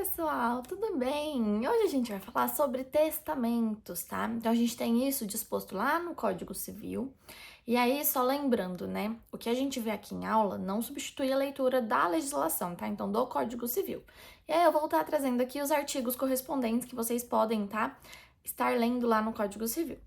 pessoal, tudo bem? Hoje a gente vai falar sobre testamentos, tá? Então a gente tem isso disposto lá no Código Civil. E aí, só lembrando, né? O que a gente vê aqui em aula não substitui a leitura da legislação, tá? Então, do Código Civil. E aí eu vou estar trazendo aqui os artigos correspondentes que vocês podem, tá? Estar lendo lá no Código Civil.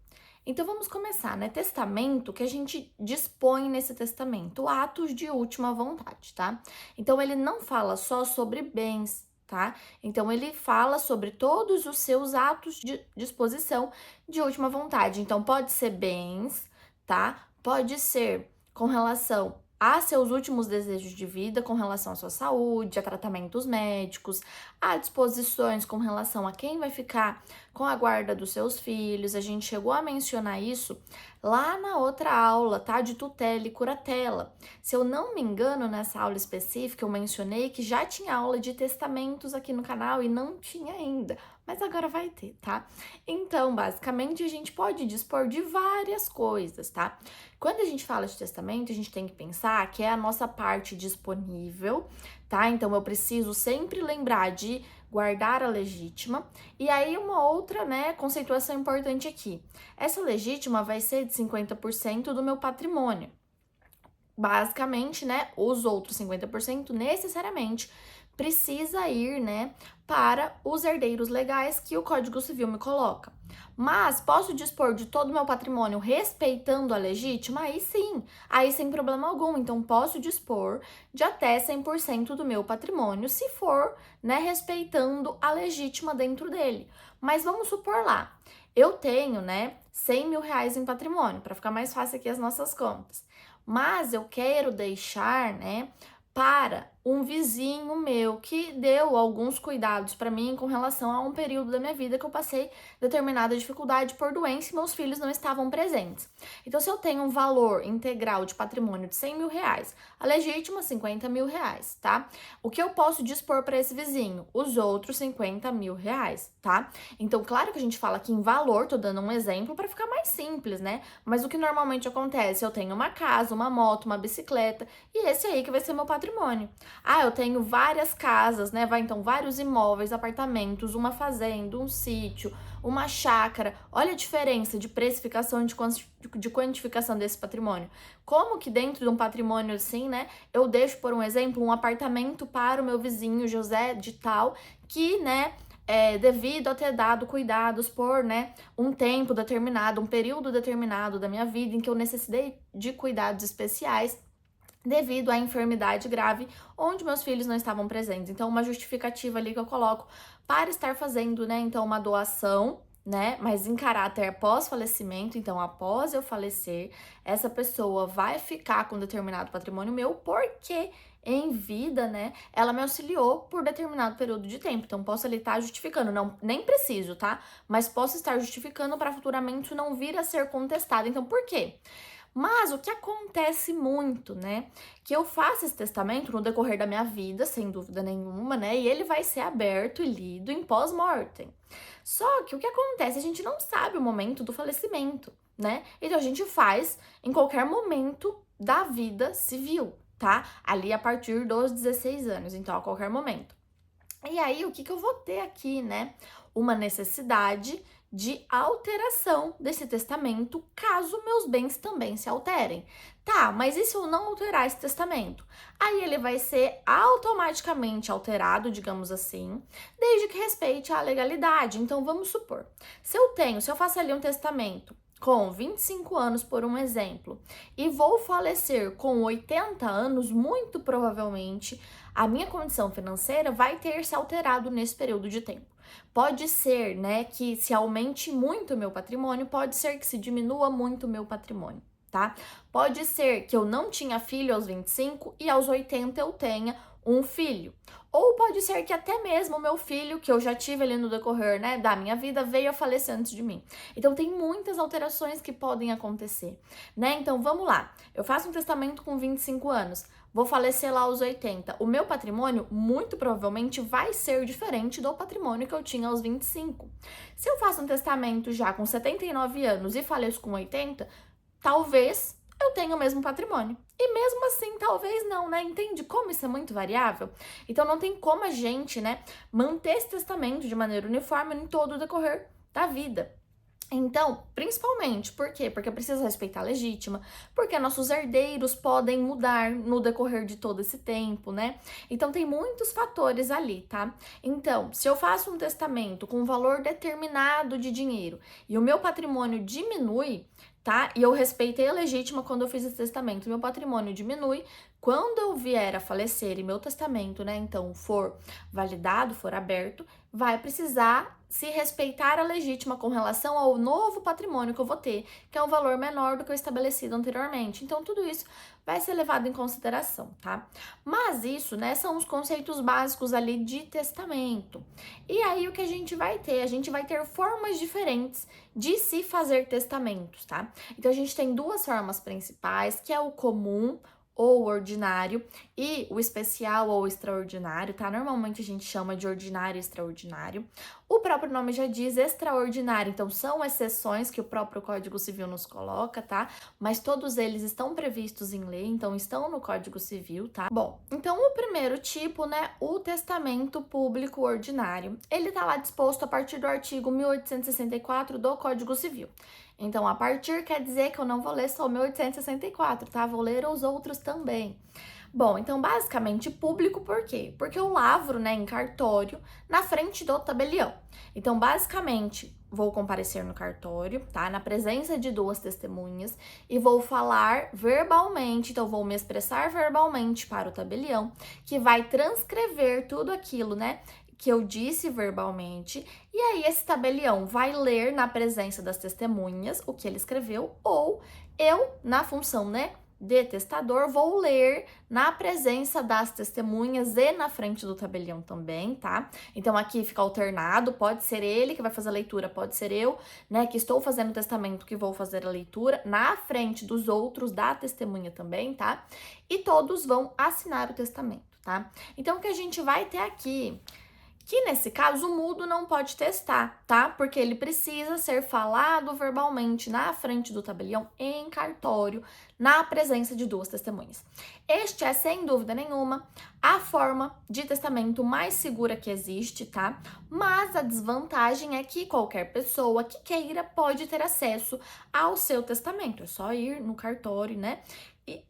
Então vamos começar, né? Testamento, que a gente dispõe nesse testamento, atos de última vontade, tá? Então ele não fala só sobre bens, tá? Então ele fala sobre todos os seus atos de disposição de última vontade. Então pode ser bens, tá? Pode ser com relação a seus últimos desejos de vida, com relação à sua saúde, a tratamentos médicos, a disposições com relação a quem vai ficar com a guarda dos seus filhos. A gente chegou a mencionar isso lá na outra aula, tá? De tutela e curatela. Se eu não me engano, nessa aula específica, eu mencionei que já tinha aula de testamentos aqui no canal e não tinha ainda, mas agora vai ter, tá? Então, basicamente, a gente pode dispor de várias coisas, tá? Quando a gente fala de testamento, a gente tem que pensar que é a nossa parte disponível, tá? Então, eu preciso sempre lembrar de guardar a legítima. E aí, uma outra, né, conceituação importante aqui. Essa legítima vai ser de 50% do meu patrimônio. Basicamente, né, os outros 50% necessariamente precisa ir, né, para os herdeiros legais que o Código Civil me coloca. Mas posso dispor de todo o meu patrimônio respeitando a legítima? Aí sim, aí sem problema algum. Então posso dispor de até 100% do meu patrimônio, se for, né, respeitando a legítima dentro dele. Mas vamos supor lá, eu tenho, né, 100 mil reais em patrimônio, para ficar mais fácil aqui as nossas contas. Mas eu quero deixar, né, para um vizinho meu que deu alguns cuidados para mim com relação a um período da minha vida que eu passei determinada dificuldade por doença e meus filhos não estavam presentes. Então, se eu tenho um valor integral de patrimônio de 100 mil reais, a legítima 50 mil reais, tá? O que eu posso dispor para esse vizinho? Os outros 50 mil reais, tá? Então, claro que a gente fala aqui em valor, tô dando um exemplo para ficar mais simples, né? Mas o que normalmente acontece? Eu tenho uma casa, uma moto, uma bicicleta e esse aí que vai ser meu patrimônio. Ah, eu tenho várias casas, né? Vai então vários imóveis, apartamentos, uma fazenda, um sítio, uma chácara. Olha a diferença de precificação de quantificação desse patrimônio. Como que dentro de um patrimônio assim, né? Eu deixo, por um exemplo, um apartamento para o meu vizinho José de tal, que, né? Devido a ter dado cuidados por, né, um tempo determinado, um período determinado da minha vida em que eu necessitei de cuidados especiais devido à enfermidade grave onde meus filhos não estavam presentes. Então, uma justificativa ali que eu coloco para estar fazendo, né, então uma doação, né, mas em caráter pós-falecimento. Então, após eu falecer, essa pessoa vai ficar com determinado patrimônio meu porque em vida, né, ela me auxiliou por determinado período de tempo. Então, posso ali estar justificando, não, nem preciso, tá? Mas posso estar justificando para futuramente não vir a ser contestado. Então, por quê? Mas o que acontece muito, né? Que eu faço esse testamento no decorrer da minha vida, sem dúvida nenhuma, né? E ele vai ser aberto e lido em pós-mortem. Só que o que acontece? A gente não sabe o momento do falecimento, né? Então a gente faz em qualquer momento da vida civil, tá? Ali a partir dos 16 anos, então a qualquer momento. E aí, o que eu vou ter aqui, né? Uma necessidade de alteração desse testamento, caso meus bens também se alterem. Tá, mas e se eu não alterar esse testamento? Aí ele vai ser automaticamente alterado, digamos assim, desde que respeite a legalidade. Então, vamos supor, se eu faço ali um testamento com 25 anos, por um exemplo, e vou falecer com 80 anos, muito provavelmente a minha condição financeira vai ter se alterado nesse período de tempo. Pode ser, né, que se aumente muito o meu patrimônio, pode ser que se diminua muito o meu patrimônio, tá? Pode ser que eu não tinha filho aos 25 e aos 80 eu tenha um filho. Ou pode ser que até mesmo o meu filho, que eu já tive ali no decorrer, né, da minha vida, veio a falecer antes de mim. Então, tem muitas alterações que podem acontecer, né? Então, vamos lá. Eu faço um testamento com 25 anos, vou falecer lá aos 80. O meu patrimônio, muito provavelmente, vai ser diferente do patrimônio que eu tinha aos 25. Se eu faço um testamento já com 79 anos e faleço com 80, talvez eu tenho o mesmo patrimônio. E mesmo assim, talvez não, né? Entende como isso é muito variável? Então não tem como a gente, né, manter esse testamento de maneira uniforme em todo o decorrer da vida. Então, principalmente, por quê? Porque precisa respeitar a legítima, porque nossos herdeiros podem mudar no decorrer de todo esse tempo, né? Então, tem muitos fatores ali, tá? Então, se eu faço um testamento com um valor determinado de dinheiro e o meu patrimônio diminui, tá? E eu respeitei a legítima quando eu fiz esse testamento, meu patrimônio diminui. Quando eu vier a falecer e meu testamento, né, então for validado, for aberto, vai precisar se respeitar a legítima com relação ao novo patrimônio que eu vou ter, que é um valor menor do que o estabelecido anteriormente. Então, tudo isso vai ser levado em consideração, tá? Mas isso, né, são os conceitos básicos ali de testamento. E aí, o que a gente vai ter? A gente vai ter formas diferentes de se fazer testamentos, tá? Então, a gente tem duas formas principais, que é o comum, ou ordinário, e o especial ou extraordinário, tá? Normalmente a gente chama de ordinário e extraordinário. O próprio nome já diz extraordinário, então são exceções que o próprio Código Civil nos coloca, tá? Mas todos eles estão previstos em lei, então estão no Código Civil, tá? Bom, então o primeiro tipo, né, o testamento público ordinário, ele tá lá disposto a partir do artigo 1864 do Código Civil. Então, a partir quer dizer que eu não vou ler só o 1864, tá? Vou ler os outros também. Bom, então basicamente público por quê? Porque eu lavro, né, em cartório na frente do tabelião. Então, basicamente, vou comparecer no cartório, tá? Na presença de duas testemunhas e vou falar verbalmente, então vou me expressar verbalmente para o tabelião, que vai transcrever tudo aquilo, né, que eu disse verbalmente, e aí esse tabelião vai ler na presença das testemunhas o que ele escreveu, ou eu, na função, né, de testador, vou ler na presença das testemunhas e na frente do tabelião também, tá? Então aqui fica alternado, pode ser ele que vai fazer a leitura, pode ser eu, né, que estou fazendo o testamento que vou fazer a leitura, na frente dos outros da testemunha também, tá? E todos vão assinar o testamento, tá? Então o que a gente vai ter aqui, que nesse caso o mudo não pode testar, tá? Porque ele precisa ser falado verbalmente na frente do tabelião em cartório, na presença de duas testemunhas. Este é, sem dúvida nenhuma, a forma de testamento mais segura que existe, tá? Mas a desvantagem é que qualquer pessoa que queira pode ter acesso ao seu testamento. É só ir no cartório, né? E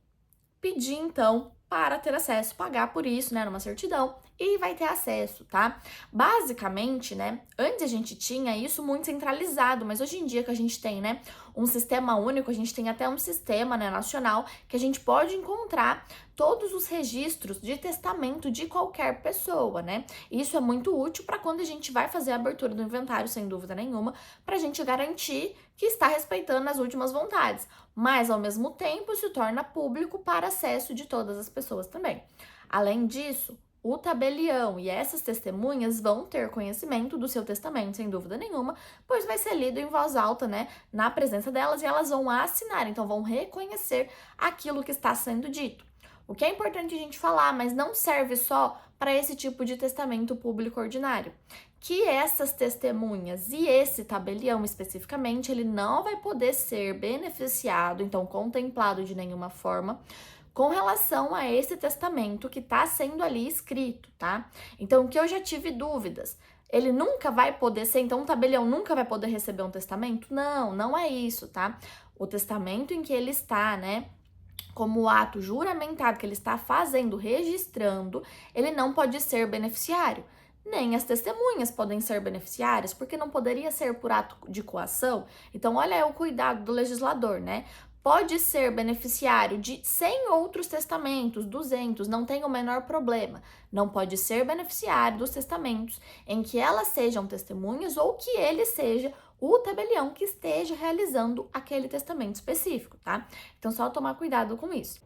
pedir, então, para ter acesso, pagar por isso, né, numa certidão, e vai ter acesso, tá? Basicamente, né, antes a gente tinha isso muito centralizado, mas hoje em dia que a gente tem, né, um sistema único, a gente tem até um sistema, né, nacional, que a gente pode encontrar todos os registros de testamento de qualquer pessoa, né? Isso é muito útil para quando a gente vai fazer a abertura do inventário, sem dúvida nenhuma, para a gente garantir que está respeitando as últimas vontades, mas ao mesmo tempo se torna público para acesso de todas as pessoas também. Além disso, o tabelião e essas testemunhas vão ter conhecimento do seu testamento, sem dúvida nenhuma, pois vai ser lido em voz alta, né, na presença delas, e elas vão assinar, então vão reconhecer aquilo que está sendo dito. O que é importante a gente falar, mas não serve só para esse tipo de testamento público ordinário, que essas testemunhas e esse tabelião especificamente, ele não vai poder ser beneficiado, então contemplado de nenhuma forma, com relação a esse testamento que está sendo ali escrito, tá? Então, que eu já tive dúvidas. Ele nunca vai poder ser, então o tabelião nunca vai poder receber um testamento? Não, não é isso, tá? O testamento em que ele está, né, como ato juramentado que ele está fazendo, registrando, ele não pode ser beneficiário. Nem as testemunhas podem ser beneficiárias, porque não poderia ser por ato de coação. Então, olha aí o cuidado do legislador, né? Pode ser beneficiário de 100 outros testamentos, 200, não tem o menor problema. Não pode ser beneficiário dos testamentos em que elas sejam testemunhas ou que ele seja o tabelião que esteja realizando aquele testamento específico, tá? Então, só tomar cuidado com isso.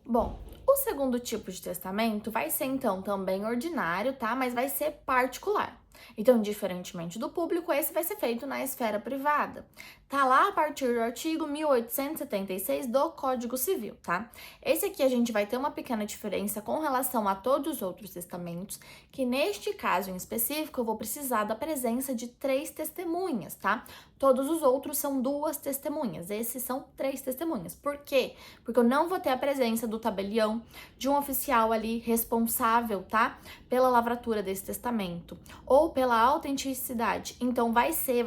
Bom, o segundo tipo de testamento vai ser, então, também ordinário, tá? Mas vai ser particular. Então, diferentemente do público, esse vai ser feito na esfera privada. Tá lá a partir do artigo 1876 do Código Civil, tá? Esse aqui a gente vai ter uma pequena diferença com relação a todos os outros testamentos, que neste caso em específico eu vou precisar da presença de 3 testemunhas, tá? Todos os outros são 2 testemunhas, esses são 3 testemunhas. Por quê? Porque eu não vou ter a presença do tabelião, de um oficial ali responsável, tá? Pela lavratura desse testamento, ou pela autenticidade. Então,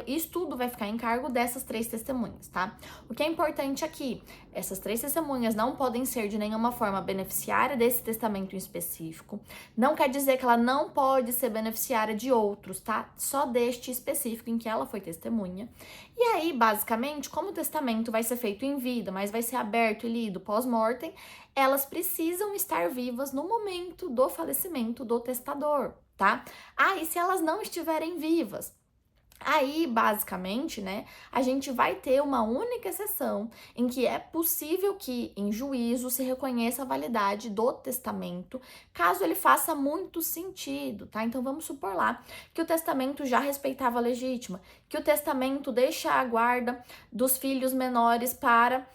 isso tudo vai ficar em cargo dessas 3 testemunhas, tá? O que é importante aqui, essas 3 testemunhas não podem ser de nenhuma forma beneficiária desse testamento em específico. Não quer dizer que ela não pode ser beneficiária de outros, tá? Só deste específico em que ela foi testemunha. E aí, basicamente, como o testamento vai ser feito em vida, mas vai ser aberto e lido pós-mortem, elas precisam estar vivas no momento do falecimento do testador, tá? E se elas não estiverem vivas? Aí, basicamente, né, a gente vai ter uma única exceção em que é possível que, em juízo, se reconheça a validade do testamento, caso ele faça muito sentido, tá? Então, vamos supor lá que o testamento já respeitava a legítima, que o testamento deixa a guarda dos filhos menores para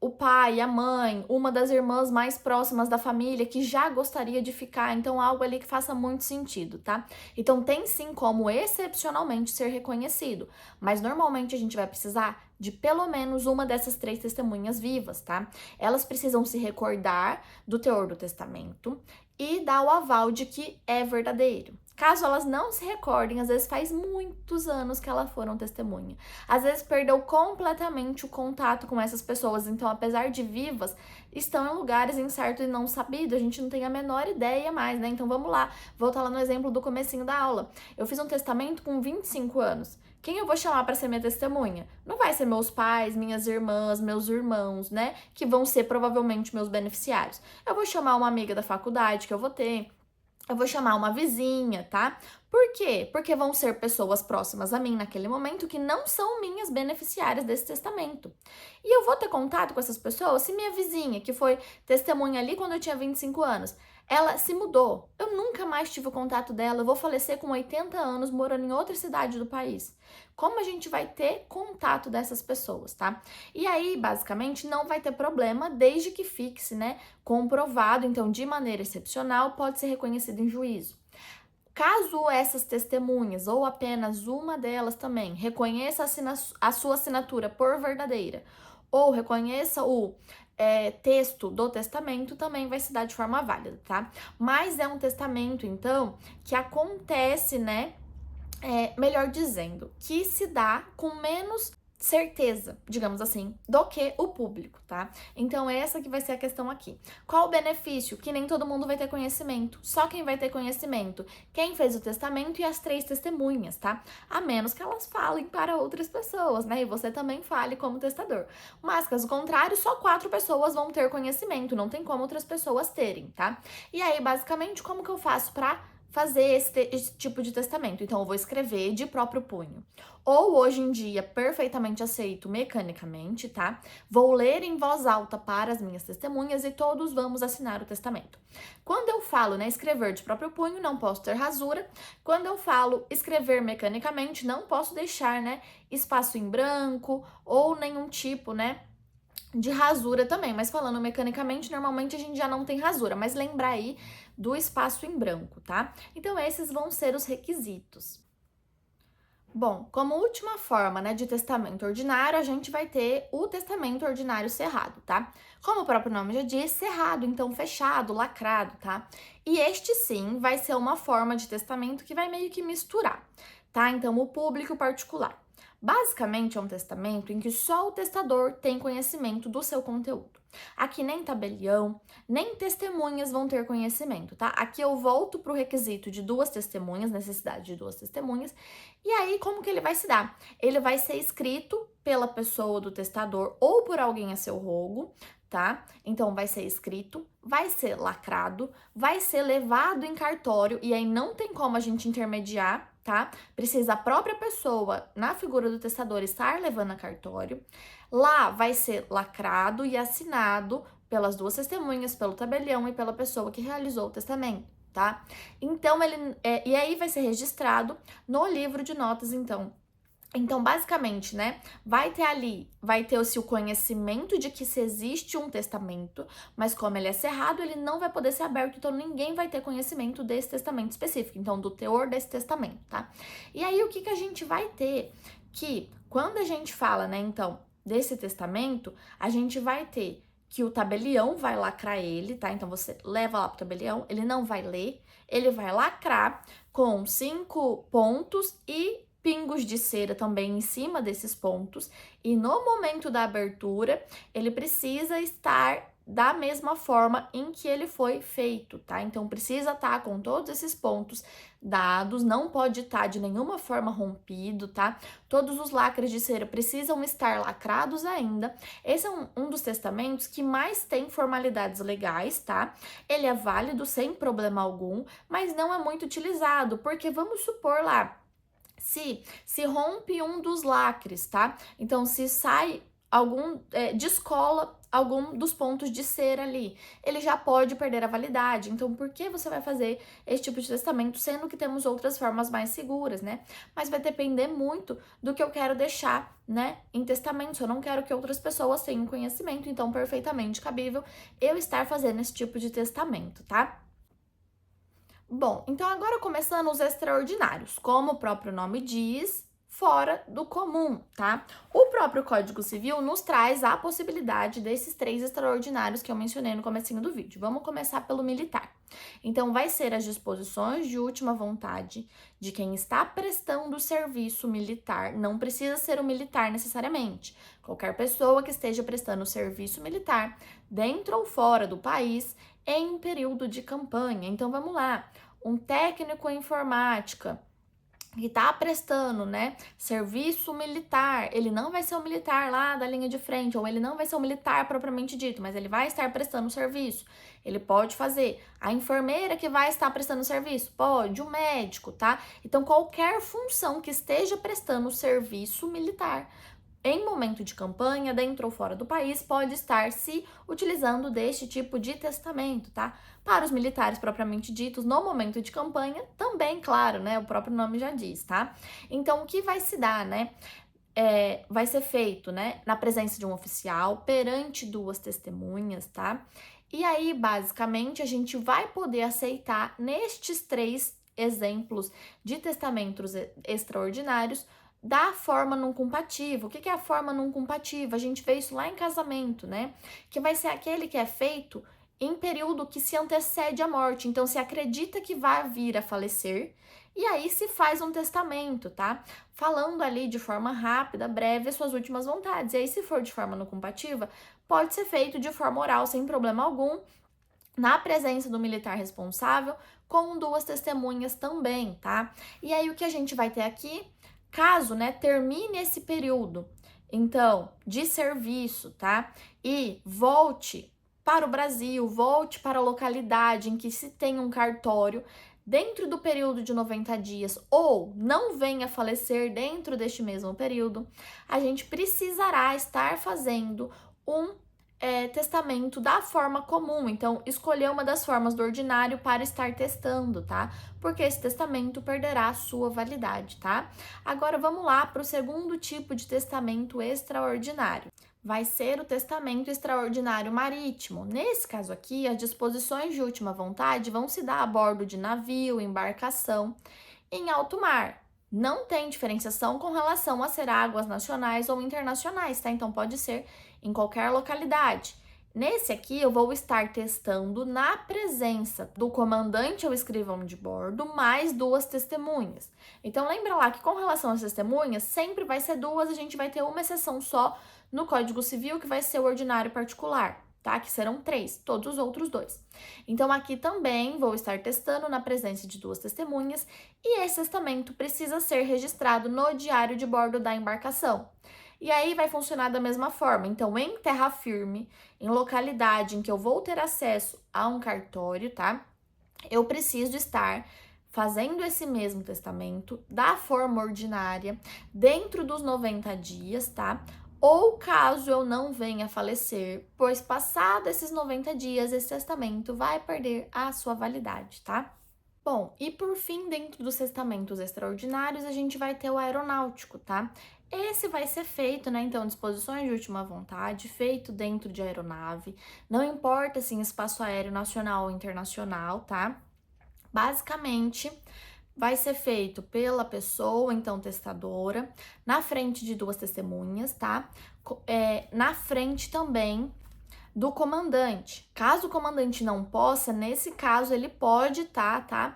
o pai, a mãe, uma das irmãs mais próximas da família que já gostaria de ficar, então algo ali que faça muito sentido, tá? Então tem sim como excepcionalmente ser reconhecido, mas normalmente a gente vai precisar de pelo menos uma dessas 3 testemunhas vivas, tá? Elas precisam se recordar do teor do testamento e dar o aval de que é verdadeiro. Caso elas não se recordem, às vezes faz muitos anos que elas foram testemunha. Às vezes perdeu completamente o contato com essas pessoas. Então, apesar de vivas, estão em lugares incerto e não sabido. A gente não tem a menor ideia mais, né? Então, vamos lá. Voltar lá no exemplo do comecinho da aula. Eu fiz um testamento com 25 anos. Quem eu vou chamar para ser minha testemunha? Não vai ser meus pais, minhas irmãs, meus irmãos, né? Que vão ser provavelmente meus beneficiários. Eu vou chamar uma amiga da faculdade que eu vou ter. Eu vou chamar uma vizinha, tá? Por quê? Porque vão ser pessoas próximas a mim naquele momento que não são minhas beneficiárias desse testamento. E eu vou ter contato com essas pessoas se minha vizinha, que foi testemunha ali quando eu tinha 25 anos, ela se mudou. Eu nunca mais tive o contato dela. Eu vou falecer com 80 anos morando em outra cidade do país. Como a gente vai ter contato dessas pessoas, tá? E aí, basicamente, não vai ter problema desde que fixe, né? Comprovado, então, de maneira excepcional, pode ser reconhecido em juízo. Caso essas testemunhas, ou apenas uma delas também, reconheça a sua assinatura por verdadeira, ou reconheça o texto do testamento, também vai se dar de forma válida, tá? Mas é um testamento, então, que acontece, né? Melhor dizendo, que se dá com menos certeza, digamos assim, do que o público, tá? Então, essa que vai ser a questão aqui. Qual o benefício? Que nem todo mundo vai ter conhecimento. Só quem vai ter conhecimento? Quem fez o testamento e as 3 testemunhas, tá? A menos que elas falem para outras pessoas, né? E você também fale como testador. Mas, caso contrário, só 4 pessoas vão ter conhecimento. Não tem como outras pessoas terem, tá? E aí, basicamente, como que eu faço para fazer esse tipo de testamento? Então, eu vou escrever de próprio punho. Ou, hoje em dia, perfeitamente aceito mecanicamente, tá? Vou ler em voz alta para as minhas testemunhas e todos vamos assinar o testamento. Quando eu falo, né, escrever de próprio punho, não posso ter rasura. Quando eu falo escrever mecanicamente, não posso deixar, né, espaço em branco ou nenhum tipo, né, de rasura também, mas falando mecanicamente, normalmente a gente já não tem rasura, mas lembrar aí do espaço em branco, tá? Então, esses vão ser os requisitos. Bom, como última forma, né, de testamento ordinário, a gente vai ter o testamento ordinário cerrado, tá? Como o próprio nome já diz, cerrado, então fechado, lacrado, tá? E este sim vai ser uma forma de testamento que vai meio que misturar, tá? Então, o público e o particular. Basicamente, é um testamento em que só o testador tem conhecimento do seu conteúdo. Aqui nem tabelião, nem testemunhas vão ter conhecimento, tá? Aqui eu volto para o requisito de 2 testemunhas, necessidade de 2 testemunhas. E aí, como que ele vai se dar? Ele vai ser escrito pela pessoa do testador ou por alguém a seu rogo, tá? Então, vai ser escrito, vai ser lacrado, vai ser levado em cartório, e aí não tem como a gente intermediar, tá? Precisa a própria pessoa, na figura do testador, estar levando a cartório. Lá vai ser lacrado e assinado pelas 2 testemunhas, pelo tabelião e pela pessoa que realizou o testamento, tá? Então, e aí vai ser registrado no livro de notas, então. Então, basicamente, né, vai ter o conhecimento de que se existe um testamento, mas como ele é cerrado, ele não vai poder ser aberto, então ninguém vai ter conhecimento desse testamento específico, então do teor desse testamento, tá? E aí, o que a gente vai ter que quando a gente fala, né, então, desse testamento, a gente vai ter que o tabelião vai lacrar ele, tá? Então você leva lá pro tabelião, ele não vai ler, ele vai lacrar com 5 pontos e pingos de cera também em cima desses pontos, e no momento da abertura, ele precisa estar da mesma forma em que ele foi feito, tá? Então precisa estar com todos esses pontos dados, não pode estar de nenhuma forma rompido, tá? Todos os lacres de cera precisam estar lacrados ainda. Esse é um dos testamentos que mais tem formalidades legais, tá? Ele é válido sem problema algum, mas não é muito utilizado, porque vamos supor lá, se rompe um dos lacres, tá? Então, se sai descola algum dos pontos de cera ali, ele já pode perder a validade. Então, por que você vai fazer esse tipo de testamento, sendo que temos outras formas mais seguras, né? Mas vai depender muito do que eu quero deixar, né, em testamento. Se eu não quero que outras pessoas tenham conhecimento, então perfeitamente cabível eu estar fazendo esse tipo de testamento, tá? Bom, então agora começando os extraordinários, como o próprio nome diz, fora do comum, tá? O próprio Código Civil nos traz a possibilidade desses 3 extraordinários que eu mencionei no comecinho do vídeo. Vamos começar pelo militar. Então, vai ser as disposições de última vontade de quem está prestando serviço militar. Não precisa ser o militar necessariamente. Qualquer pessoa que esteja prestando serviço militar, dentro ou fora do país, em período de campanha. Então, vamos lá. Um técnico em informática que está prestando, né, serviço militar, ele não vai ser um militar lá da linha de frente, ou ele não vai ser um militar propriamente dito, mas ele vai estar prestando serviço. Ele pode fazer. A enfermeira que vai estar prestando serviço, pode. O médico, tá? Então, qualquer função que esteja prestando serviço militar em momento de campanha, dentro ou fora do país, pode estar se utilizando deste tipo de testamento, tá? Para os militares propriamente ditos, no momento de campanha, também, claro, né? O próprio nome já diz, tá? Então, o que vai se dar, né? Vai ser feito, né? Na presença de um oficial, perante 2 testemunhas, tá? E aí, basicamente, a gente vai poder aceitar nestes 3 exemplos de testamentos extraordinários da forma não compatível. O que é a forma não compatível? A gente vê isso lá em casamento, né? Que vai ser aquele que é feito em período que se antecede à morte. Então, se acredita que vai vir a falecer, e aí se faz um testamento, tá? Falando ali de forma rápida, breve, as suas últimas vontades. E aí, se for de forma não compatível, pode ser feito de forma oral, sem problema algum, na presença do militar responsável, com 2 testemunhas também, tá? E aí, o que a gente vai ter aqui? Caso, né, termine esse período, então, de serviço, tá? E volte para o Brasil, volte para a localidade em que se tem um cartório dentro do período de 90 dias ou não venha a falecer dentro deste mesmo período, a gente precisará estar fazendo um testamento da forma comum. Então, escolher uma das formas do ordinário para estar testando, tá? Porque esse testamento perderá a sua validade, tá? Agora, vamos lá para o segundo tipo de testamento extraordinário. Vai ser o testamento extraordinário marítimo. Nesse caso aqui, as disposições de última vontade vão se dar a bordo de navio, embarcação, em alto mar. Não tem diferenciação com relação a ser águas nacionais ou internacionais, tá? Então, pode ser em qualquer localidade. Nesse aqui, eu vou estar testando na presença do comandante ou escrivão de bordo, mais 2 testemunhas. Então, lembra lá que com relação às testemunhas, sempre vai ser 2, a gente vai ter uma exceção só no Código Civil, que vai ser o ordinário particular, tá? Que serão 3, todos os outros 2. Então, aqui também vou estar testando na presença de 2 testemunhas e esse testamento precisa ser registrado no diário de bordo da embarcação. E aí vai funcionar da mesma forma. Então, em terra firme, em localidade em que eu vou ter acesso a um cartório, tá? Eu preciso estar fazendo esse mesmo testamento da forma ordinária dentro dos 90 dias, tá? Ou caso eu não venha a falecer, pois passado esses 90 dias, esse testamento vai perder a sua validade, tá? Bom, e por fim, dentro dos testamentos extraordinários, a gente vai ter o aeronáutico, tá? Esse vai ser feito, né? Então, disposições de última vontade, feito dentro de aeronave, não importa se em espaço aéreo nacional ou internacional, tá? Basicamente, vai ser feito pela pessoa, então testadora, na frente de duas testemunhas, tá? Na frente também do comandante. Caso o comandante não possa, nesse caso ele pode tá,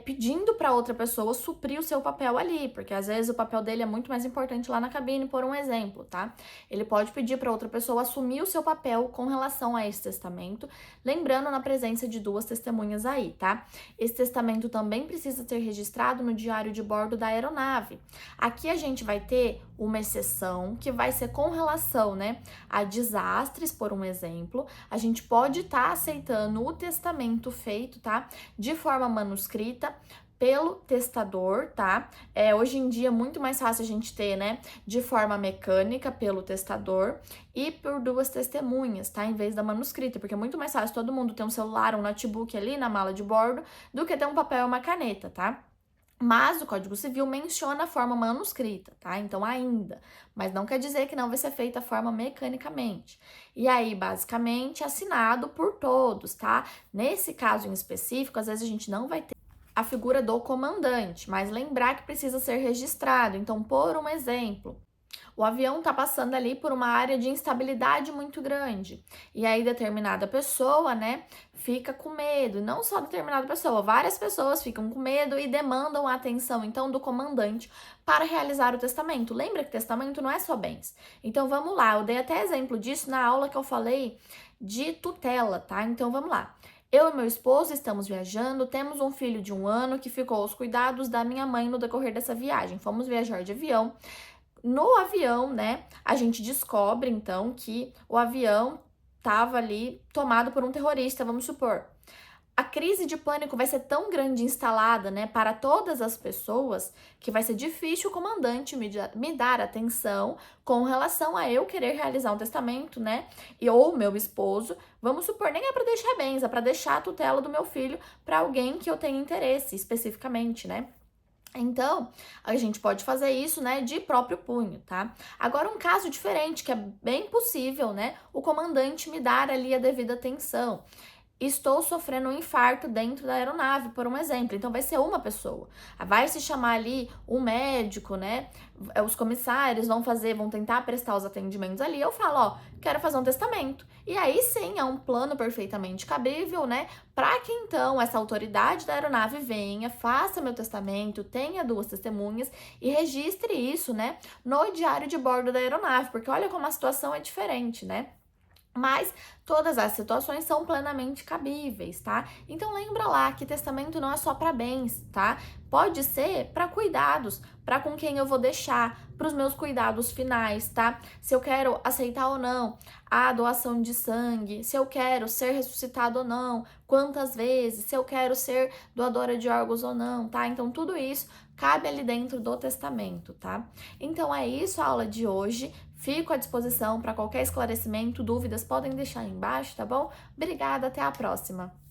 pedindo para outra pessoa suprir o seu papel ali, porque às vezes o papel dele é muito mais importante lá na cabine, por um exemplo, tá? Ele pode pedir para outra pessoa assumir o seu papel com relação a esse testamento, lembrando na presença de duas testemunhas aí, tá? Esse testamento também precisa ser registrado no diário de bordo da aeronave. Aqui a gente vai ter uma exceção que vai ser com relação, né, a desastres, por um exemplo. A gente pode estar aceitando o testamento feito, tá, de forma manuscrita pelo testador, tá? Hoje em dia é muito mais fácil a gente ter, né, de forma mecânica pelo testador e por duas testemunhas, tá? Em vez da manuscrita, porque é muito mais fácil todo mundo ter um celular, um notebook ali na mala de bordo do que ter um papel e uma caneta, tá? Mas o Código Civil menciona a forma manuscrita, tá? Então, ainda. Mas não quer dizer que não vai ser feita a forma mecanicamente. E aí, basicamente, assinado por todos, tá? Nesse caso em específico, às vezes a gente não vai ter a figura do comandante, mas lembrar que precisa ser registrado. Então, por um exemplo, o avião está passando ali por uma área de instabilidade muito grande. E aí, determinada pessoa, né, fica com medo. Não só determinada pessoa, várias pessoas ficam com medo e demandam a atenção, então, do comandante para realizar o testamento. Lembra que testamento não é só bens. Então, vamos lá. Eu dei até exemplo disso na aula que eu falei de tutela, tá? Então, vamos lá. Eu e meu esposo estamos viajando, temos um filho de 1 ano que ficou aos cuidados da minha mãe no decorrer dessa viagem. Fomos viajar de avião. No avião, né, a gente descobre, então, que o avião estava ali tomado por um terrorista, vamos supor. A crise de pânico vai ser tão grande instalada, né, para todas as pessoas, que vai ser difícil o comandante me dar atenção com relação a eu querer realizar um testamento, né, ou meu esposo. Vamos supor, nem é para deixar bens, é para deixar a tutela do meu filho para alguém que eu tenha interesse especificamente, né? Então, a gente pode fazer isso, né, de próprio punho, tá? Agora, um caso diferente, que é bem possível, né, o comandante me dar ali a devida atenção. Estou sofrendo um infarto dentro da aeronave, por um exemplo. Então, vai ser uma pessoa. Vai se chamar ali um médico, né? Os comissários vão tentar prestar os atendimentos ali. Eu falo, ó, quero fazer um testamento. E aí sim, é um plano perfeitamente cabível, né? Para que então essa autoridade da aeronave venha, faça meu testamento, tenha duas testemunhas e registre isso, né? No diário de bordo da aeronave. Porque olha como a situação é diferente, né? Mas todas as situações são plenamente cabíveis, tá? Então lembra lá que testamento não é só para bens, tá? Pode ser para cuidados, para com quem eu vou deixar, para os meus cuidados finais, tá? Se eu quero aceitar ou não a doação de sangue, se eu quero ser ressuscitado ou não, quantas vezes, se eu quero ser doadora de órgãos ou não, tá? Então tudo isso cabe ali dentro do testamento, tá? Então é isso a aula de hoje. Fico à disposição para qualquer esclarecimento, dúvidas, podem deixar aí embaixo, tá bom? Obrigada, até a próxima!